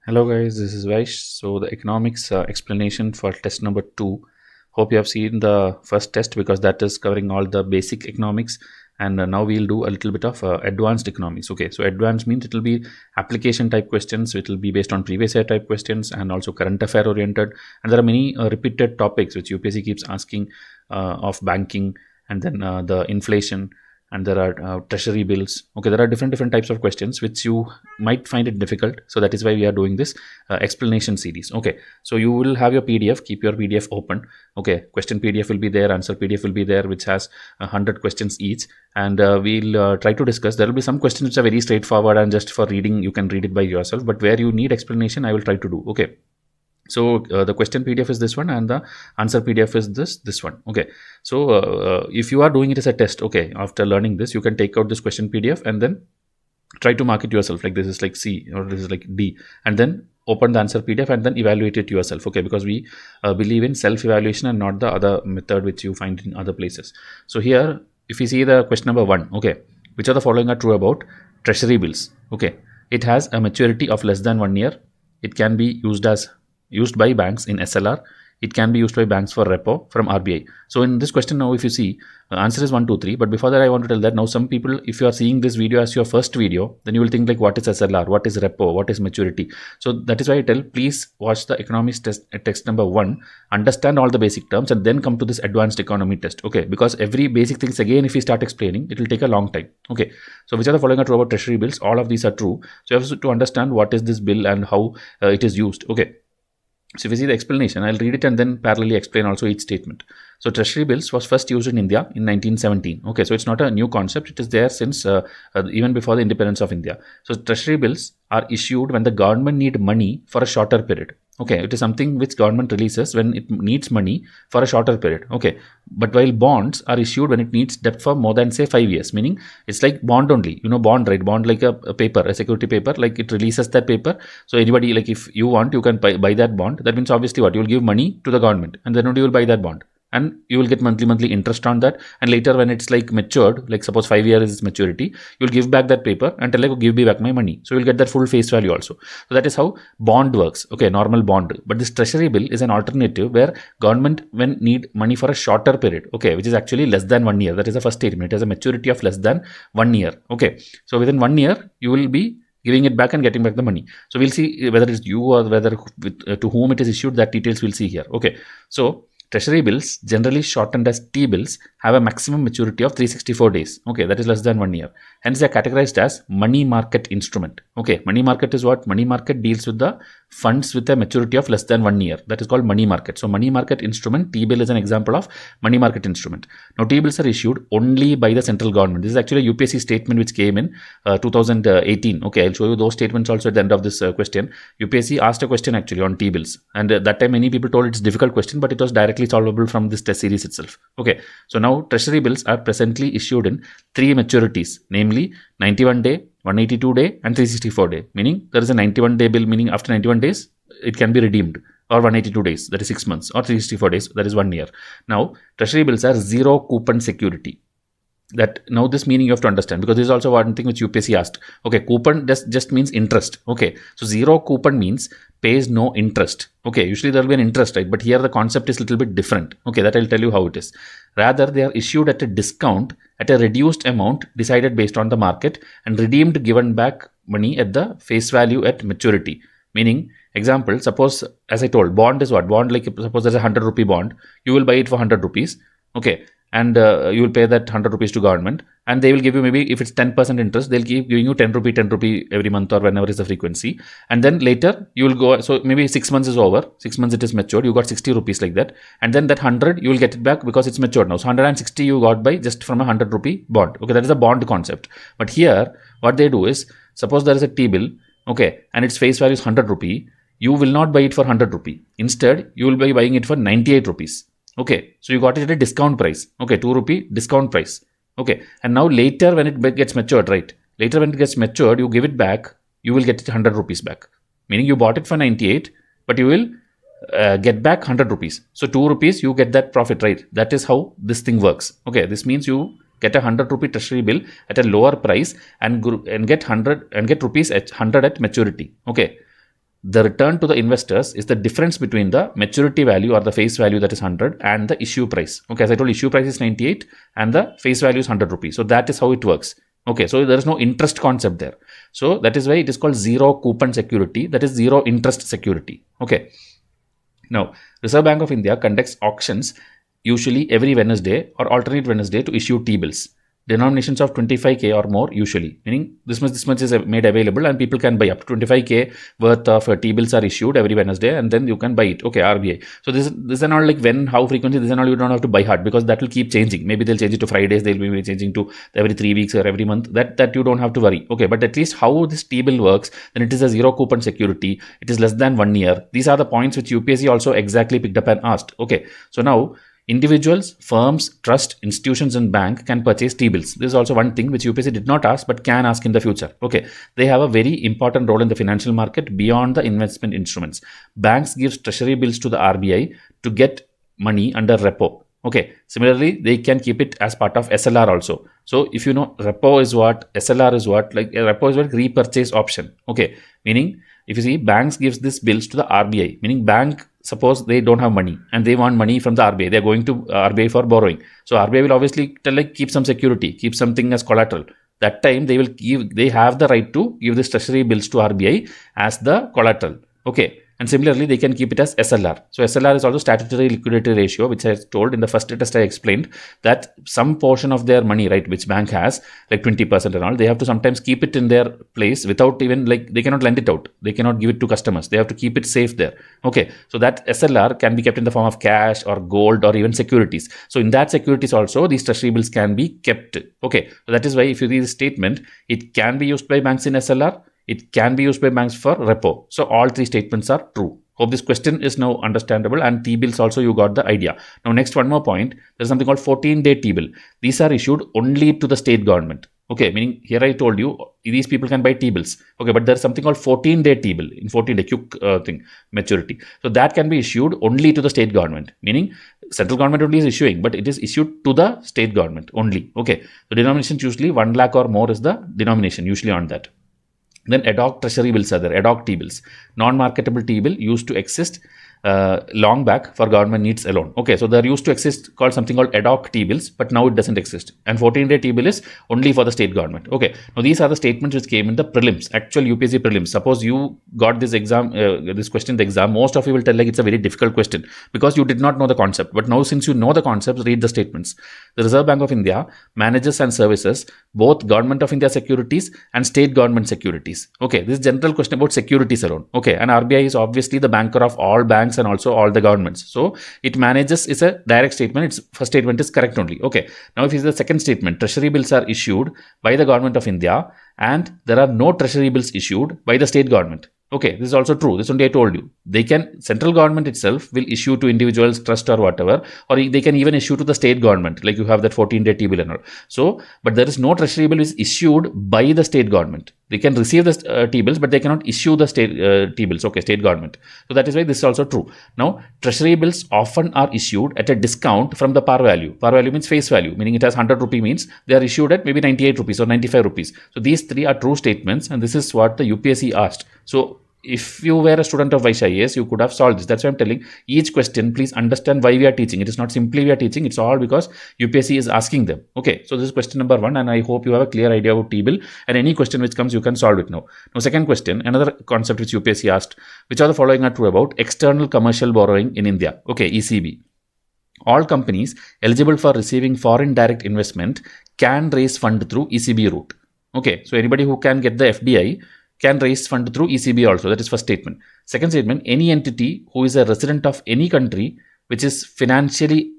Hello guys, this is Vaish. So the economics explanation for test number 2. Hope you have seen the first test because that is covering all the basic economics, and now we'll do a little bit of advanced economics. Okay, so advanced means it will be application type questions, it will be based on previous year type questions and also current affair oriented, and there are many repeated topics which UPSC keeps asking of banking, and then the inflation, and there are treasury bills. Okay, there are different types of questions which you might find it difficult, so that is why we are doing this explanation series. Okay, so you will have your PDF, keep your PDF open. Okay, question PDF will be there, answer PDF will be there, which has 100 questions each, and we'll try to discuss. There will be some questions which are very straightforward and just for reading you can read it by yourself, but where you need explanation I will try to do. Okay, so the question PDF is this one and the answer PDF is this one. Okay, so if you are doing it as a test, okay, after learning this you can take out this question PDF and then try to mark it yourself, like this is like C or this is like D, and then open the answer PDF and then evaluate it yourself. Okay, because we believe in self evaluation and not the other method which you find in other places. So here if you see the question number 1, okay, which of the following are true about treasury bills? Okay, it has a maturity of less than 1 year, it can be used by banks in SLR, it can be used by banks for repo from RBI. So in this question now, if you see, answer is 1, 2, 3. But before that, I want to tell that now some people, if you are seeing this video as your first video, then you will think like, what is SLR, what is repo, what is maturity? So that is why I tell, please watch the economics text number 1, understand all the basic terms, and then come to this advanced economy test. Okay, because every basic things again, if you start explaining, it will take a long time. Okay, so which are the following are true about treasury bills? All of these are true. So you have to understand what is this bill and how it is used. Okay. So if you see the explanation, I'll read it and then parallelly explain also each statement. So treasury bills was first used in India in 1917. Okay, so it's not a new concept. It is there since even before the independence of India. So treasury bills are issued when the government need money for a shorter period. Okay, it is something which government releases when it needs money for a shorter period. Okay, but while bonds are issued when it needs debt for more than say 5 years, meaning it's like bond only. You know bond, right? Bond like a paper, a security paper, like it releases that paper. So anybody, like if you want, you can buy that bond. That means obviously what? You will give money to the government and then only you will buy that bond. And you will get monthly interest on that, and later when it's like matured, like suppose 5 years is its maturity, you'll give back that paper and tell like, oh, give me back my money, so you'll get that full face value also. So that is how bond works. Okay, normal bond. But this treasury bill is an alternative where government when need money for a shorter period, okay, which is actually less than 1 year. That is the first statement. It has a maturity of less than 1 year. Okay, so within 1 year you will be giving it back and getting back the money. So we'll see whether it's you or whether to whom it is issued. That details we'll see here. Okay, so treasury bills, generally shortened as T-bills, have a maximum maturity of 364 days. Okay, that is less than 1 year. Hence, they are categorized as money market instrument. Okay, money market is what? Money market deals with the funds with a maturity of less than 1 year. That is called money market. So, money market instrument, T-bill is an example of money market instrument. Now, T-bills are issued only by the central government. This is actually a UPSC statement which came in 2018. Okay, I'll show you those statements also at the end of this question. UPSC asked a question actually on T-bills, and that time many people told it's a difficult question, but it was directly solvable from this test series itself. Okay, so now treasury bills are presently issued in 3 maturities, namely 91 day, 182 day and 364 day, meaning there is a 91 day bill, meaning after 91 days it can be redeemed, or 182 days, that is 6 months, or 364 days, that is 1 year. Now treasury bills are zero coupon security. That now this meaning you have to understand, because this is also one thing which UPSC asked. Okay, coupon just means interest. Okay, so zero coupon means pays no interest. Okay, usually there will be an interest, right? But here the concept is a little bit different. Okay, that I'll tell you how it is. Rather, they are issued at a discount at a reduced amount decided based on the market and redeemed, given back money at the face value at maturity. Meaning, example, suppose as I told, bond is what? Bond, like suppose there's a 100 rupee bond, you will buy it for 100 rupees. Okay, and you will pay that 100 rupees to government, and they will give you, maybe if it's 10% interest, they'll keep giving you 10 rupee every month or whenever is the frequency. And then later you will go, so maybe 6 months is over, 6 months it is matured, you got 60 rupees like that, and then that 100 you will get it back because it's matured now. So 160 you got by just from a 100 rupee bond. Okay, that is a bond concept. But here what they do is, suppose there is a T-bill, okay, and its face value is 100 rupee, you will not buy it for 100 rupee. Instead, you will be buying it for 98 rupees. Okay, so you got it at a discount price. Okay, 2 rupee discount price. Okay, and now later when it gets matured, right? Later when it gets matured, you give it back, you will get it 100 rupees back. Meaning you bought it for 98, but you will get back 100 rupees. So 2 rupees, you get that profit, right? That is how this thing works. Okay, this means you get a 100 rupee treasury bill at a lower price and get 100 and get rupees at 100 at maturity. Okay, the return to the investors is the difference between the maturity value or the face value, that is 100, and the issue price. Okay, as I told, issue price is 98 and the face value is 100 rupees. So that is how it works. Okay, so there is no interest concept there. So that is why it is called zero coupon security, that is zero interest security. Okay. Now, Reserve Bank of India conducts auctions usually every Wednesday or alternate Wednesday to issue T-bills. Denominations of 25k or more usually, meaning this much is made available and people can buy up to 25k worth of T-bills are issued every Wednesday and then you can buy it. Okay, RBI. So this is not like when, how frequently, this is not, you don't have to buy hard because that will keep changing. Maybe they'll change it to Fridays, they'll be changing to every 3 weeks or every month. That you don't have to worry. Okay, but at least how this T-bill works, then it is a zero coupon security. It is less than 1 year. These are the points which UPSC also exactly picked up and asked. Okay, so now individuals, firms, trust, institutions and bank can purchase T-bills. This is also one thing which UPSC did not ask but can ask in the future. Okay, they have a very important role in the financial market beyond the investment instruments. Banks gives treasury bills to the RBI to get money under repo. Okay, similarly, they can keep it as part of SLR also. So if you know repo is what, SLR is what, like repo is what, repurchase option. Okay, meaning if you see banks gives these bills to the RBI, meaning bank, suppose they don't have money and they want money from the RBI, they're going to RBI for borrowing. So RBI will obviously tell like keep some security, keep something as collateral. That time they will give, they have the right to give this treasury bills to RBI as the collateral. Okay. And similarly, they can keep it as SLR. So SLR is also statutory liquidity ratio, which I told in the first test I explained that some portion of their money, right, which bank has, like 20% and all, they have to sometimes keep it in their place without even, like, they cannot lend it out. They cannot give it to customers. They have to keep it safe there. Okay. So that SLR can be kept in the form of cash or gold or even securities. So in that securities also, these treasury bills can be kept. Okay. So that is why if you read the statement, it can be used by banks in SLR. It can be used by banks for repo. So all three statements are true. Hope this question is now understandable, and T-bills also you got the idea. Now next, one more point. There is something called 14-day T-bill. These are issued only to the state government. Okay, meaning here I told you these people can buy T-bills. Okay, but there is something called 14-day T-bill in 14-day quick thing maturity. So that can be issued only to the state government, meaning central government only is issuing, but it is issued to the state government only. Okay, so denomination usually 1 lakh or more is the denomination usually on that. Then ad hoc treasury bills are there, ad hoc T-bills. Non-marketable T-bill used to exist long back for government needs alone. Okay, so there used to exist called something called ad hoc T-bills, but now it doesn't exist. And 14-day T-bill is only for the state government. Okay, now these are the statements which came in the prelims, actual UPSC prelims. Suppose you got this exam, this question in the exam, most of you will tell like it's a very difficult question because you did not know the concept. But now since you know the concepts, read the statements. The Reserve Bank of India manages and services both Government of India securities and state government securities. Okay, this is general question about securities alone. Okay, and RBI is obviously the banker of all banks and also all the governments. So it manages is a direct statement. Its first statement is correct only. Okay, now if it's the second statement, treasury bills are issued by the Government of India and there are no treasury bills issued by the state government. Okay, this is also true. This only I told you. They can, central government itself will issue to individuals, trust or whatever, or they can even issue to the state government, like you have that 14-day T-bill and all. So, but there is no treasury bill is issued by the state government. They can receive the T-bills, but they cannot issue the state T-bills. Okay, state government. So that is why this is also true. Now, treasury bills often are issued at a discount from the par value. Par value means face value, meaning it has 100 rupee means they are issued at maybe 98 rupees or 95 rupees. So these three are true statements, and this is what the UPSC asked. So if you were a student of Vaishya IAS, you could have solved this. That's why I'm telling each question, please understand why we are teaching. It is not simply we are teaching, it's all because UPSC is asking them. Okay, so this is question number 1, and I hope you have a clear idea about T-bill, and any question which comes, you can solve it now. Now, second question, another concept which UPSC asked, which are the following are true about external commercial borrowing in India? Okay, ECB. All companies eligible for receiving foreign direct investment can raise fund through ECB route. Okay, so anybody who can get the FDI can raise fund through ECB also. That is first statement. Second statement, any entity who is a resident of any country which is financially